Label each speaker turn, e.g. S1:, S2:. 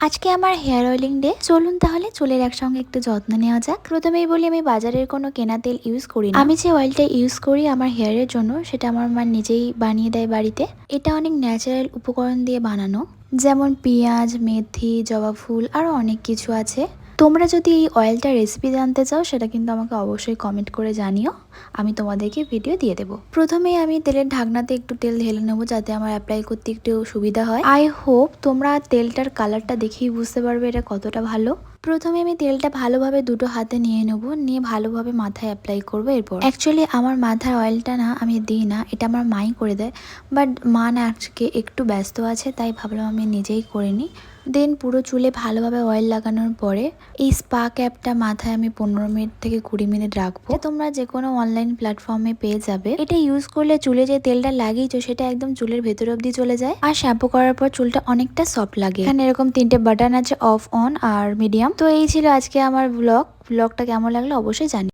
S1: আজকে আমার hair oiling day. চলুন তাহলে চুলের একসঙ্গে একটু যত্ন নেওয়া যাক। প্রথমেই বলি, আমি বাজারের কোনো কেনা তেল ইউজ করি না। আমি যে অয়েলটা ইউজ করি আমার হেয়ারের জন্য, সেটা আমার মা নিজেই বানিয়ে দেয় বাড়িতে। এটা অনেক ন্যাচারাল উপকরণ দিয়ে বানানো, যেমন পেঁয়াজ, মেথি, জবা ফুল, আরও অনেক কিছু আছে। তোমরা যদি এই অয়েলটার রেসিপি জানতে চাও, সেটা কিন্তু আমাকে অবশ্যই কমেন্ট করে জানিও, আমি তোমাদেরকে ভিডিও দিয়ে দেবো। প্রথমেই আমি তেলের ঢাকনাতে একটু তেল ঢেলে নেবো, যাতে আমার অ্যাপ্লাই করতে একটু সুবিধা হয়। আই হোপ তোমরা তেলটার কালারটা দেখেই বুঝতে পারবে এটা কতটা ভালো। প্রথমে আমি তেলটা ভালোভাবে দুটো হাতে নিয়ে নেবো, নিয়ে ভালোভাবে মাথায় অ্যাপ্লাই করবো। এরপর অ্যাকচুয়ালি আমার মাথার অয়েলটা না আমি দিই না, এটা আমার মাই করে দেয়। বাট মা না আজকে একটু ব্যস্ত আছে, তাই ভাবলাম আমি নিজেই করে নিই। দেন পুরো চুলে ভালোভাবে অয়েল লাগানোর পরে এই স্পা ক্যাপটা মাথায় আমি 15 মিনিট থেকে 20 মিনিট রাখবো। তোমরা যে কোনো অনলাইন প্ল্যাটফর্মে পেয়ে যাবে। এটা ইউজ করলে চুলে যে তেলটা লাগিয়েছো সেটা একদম চুলের ভেতর অব্দি চলে যায়, আর শ্যাম্পু করার পর চুলটা অনেকটা সফট লাগে। এখানে এরকম 3টে বাটন আছে, অফ, অন আর মিডিয়াম। তো এই ছিল আজকে আমার ব্লগটা কেমন লাগলো অবশ্যই জানি।